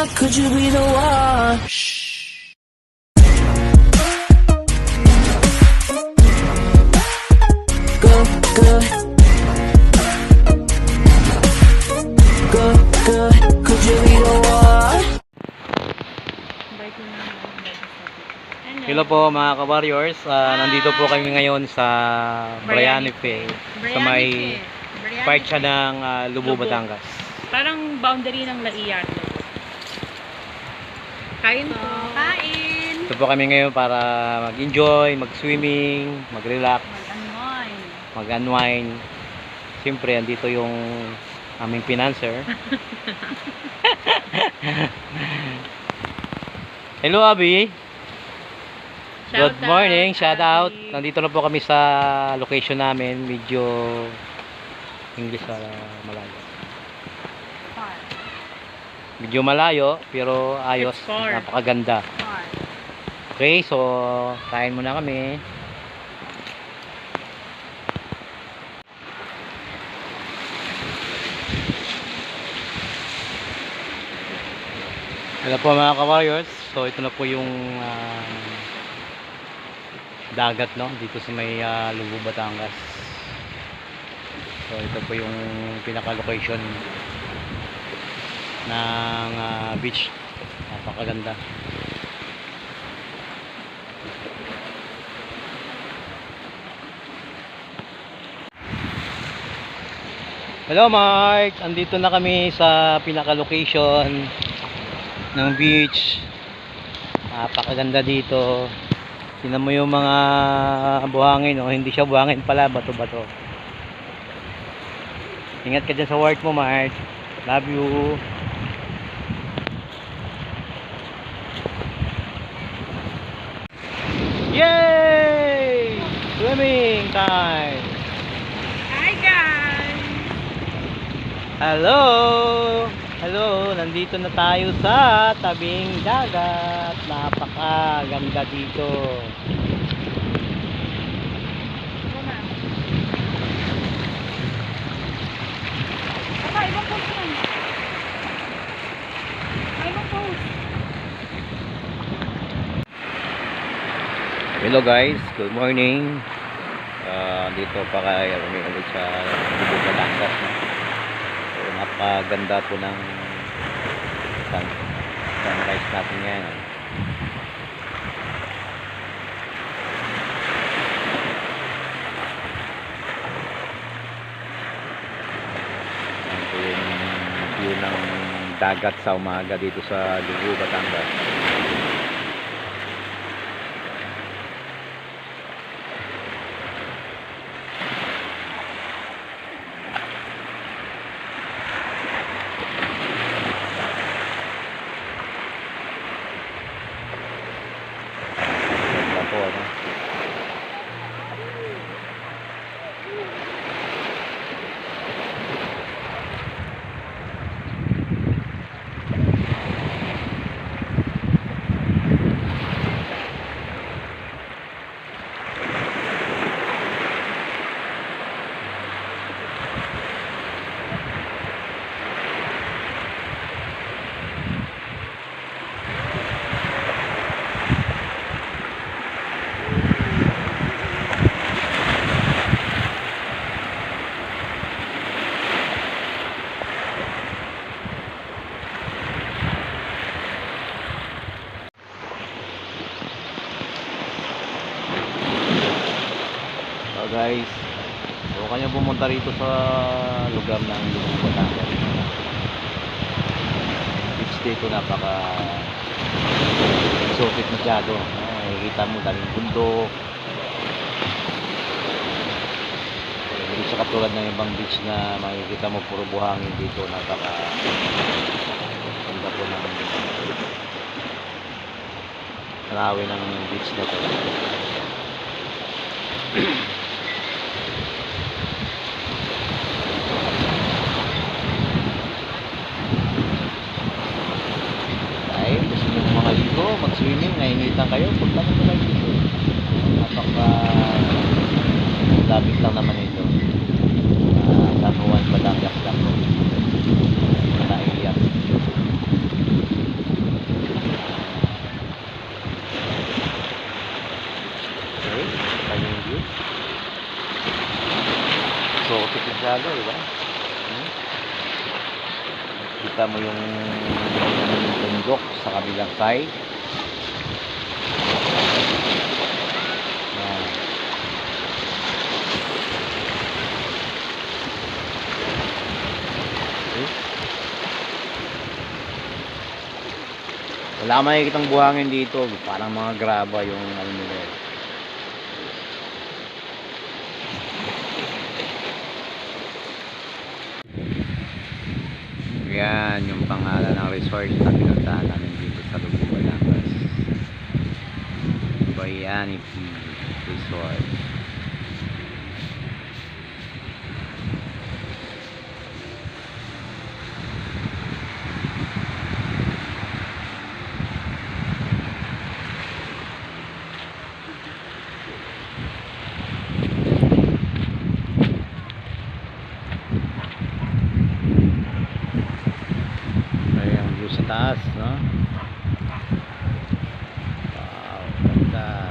could you be the one? Go, go. Go, go, could you be the one? Hello po mga ka-warriors, nandito po kami ngayon sa Briani Fair, sa may part siya ng Lubo, Batangas. Parang boundary ng Laiyan. Kain po. Kain. Ito po kami ngayon para mag-enjoy, mag-swimming, mag-relax, mag-unwind. Siyempre, andito yung aming financer. Hello, Abby. Good morning, shout out. Nandito na po kami sa location namin, medyo English malayo. Medyo malayo pero ayos, napakaganda. Okay, so kain muna kami. Hello po mga ka-warriors. So ito na po yung dagat, no, dito sa may Lubo, Batangas. So ito po yung pinaka location ng beach. Napakaganda. Hello Mark, andito na kami sa pinaka location ng beach. Napakaganda dito. Tingnan mo yung mga buhangin, oh. Hindi siya buhangin pala, bato-bato. Ingat ka dyan sa work mo, Mark. Love you. Yay! Swimming time! Hi guys! Hello! Hello! Nandito na tayo sa tabing dagat. Napakaganda dito. Papa, ibang post lang. Ibang post. Hello guys, good morning. Dito pa kaya kami ulit sa Lubo, Batangas. So, napaganda po ng sunrise natin ngayon. Ito yung view ng dagat sa umaga dito sa Lubo, Batangas. Guys, so kanya pumunta rito sa lugar ng Lubo, Batangas. Beach dito napaka exotic masyado. Makikita mo daming bundok. Hindi siya katulad ng ibang beach na makikita mo puro buhangin. Dito napaka ganda po ng tanawin ng beach na to. Mag-swimming, nainitan kayo, punta na kayo dito. Napaka-labit lang naman ito. San Juan, Batangas lang po. Naiiyak. Kita mo yung bundok sa kabilang side. Yan. Okay. Wala ka makikitang buhangin dito. Parang mga graba yung ano nila. Yan yung pangalan ng resort na pinuntahan namin dito sa Lubuk, Batangas. Bayanity Resort. Sa taas, no? Wow, ganda.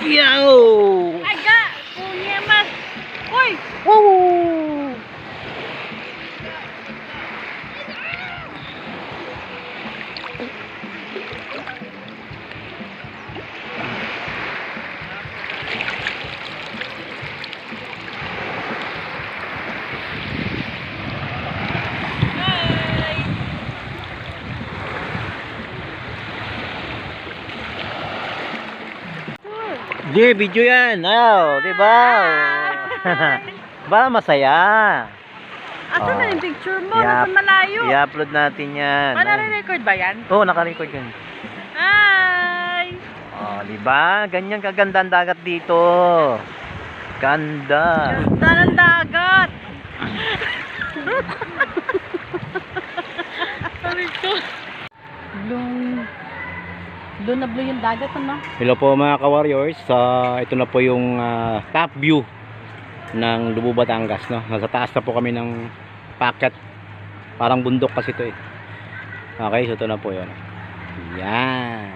Yo! Aga! Punya mas! Uy! Woo! Di, video yan. Ayaw, di ba? Ba, masaya. Ato Oh. na yung picture mo, Yap. nasa malayo. I-upload natin yan. Nare-record ba yan? Oo, naka-record yan. Hi! Oh, di ba? Ganyan kaganda ang dagat dito. Ganda. Ganda ng dagat! Sabi ko. Blue na blue yung dagat, ano? Hello po mga ka-warriors. Ito na po yung top view ng Lubuk, Batangas, no? Nasa taas na po kami ng packet. Parang bundok kasi ito eh. Okay, so ito na po yun. Yan.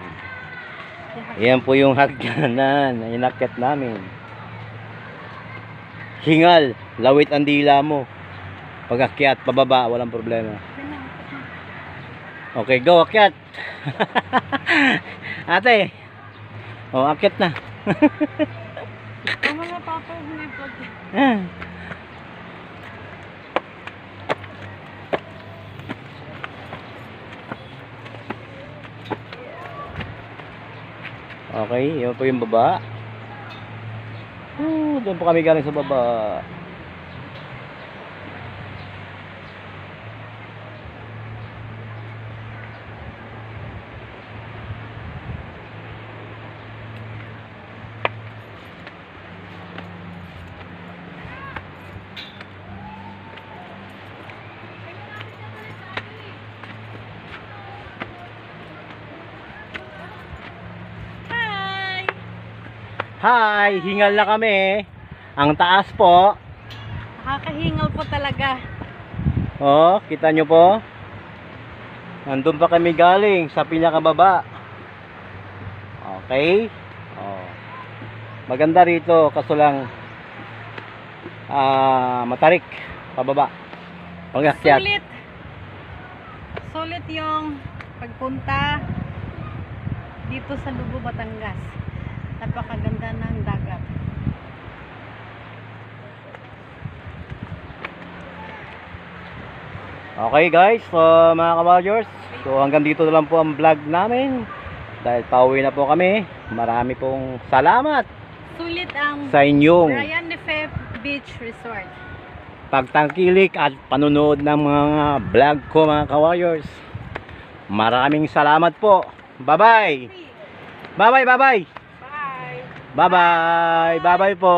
Yan po yung hagdanan na inakyat namin. Hingal, lawit ang dila mo. Pag-akyat, pababa, walang problema. Okay, go, akyat. Ate. Oh, akyat na. Ang mga papa may vlog. Okay, yun po yung baba. Doon po kami galing sa baba. Hi! Hi, hingal na kami. Ang taas po. Nakakahingal po talaga. Oh, kita nyo po. Nandun pa kami galing sa pinakababa. Okay. Oh. Maganda rito kaso lang matarik pababa. Pag-akyat. Sulit. Sulit yung pagpunta dito sa Lubuk, Batangas. Napakaganda ng dagat. Okay guys, so mga kawalyors, so hanggang dito na lang po ang vlog namin. Dahil pauwi na po kami. Marami pong salamat Sulit ang sa inyong Brian Nefe Beach Resort. pagtangkilik at panunood ng mga vlog ko mga kawalyors. Maraming salamat po. Bye-bye. Bye-bye, bye-bye. Bye! Bye-bye. Bye-bye po.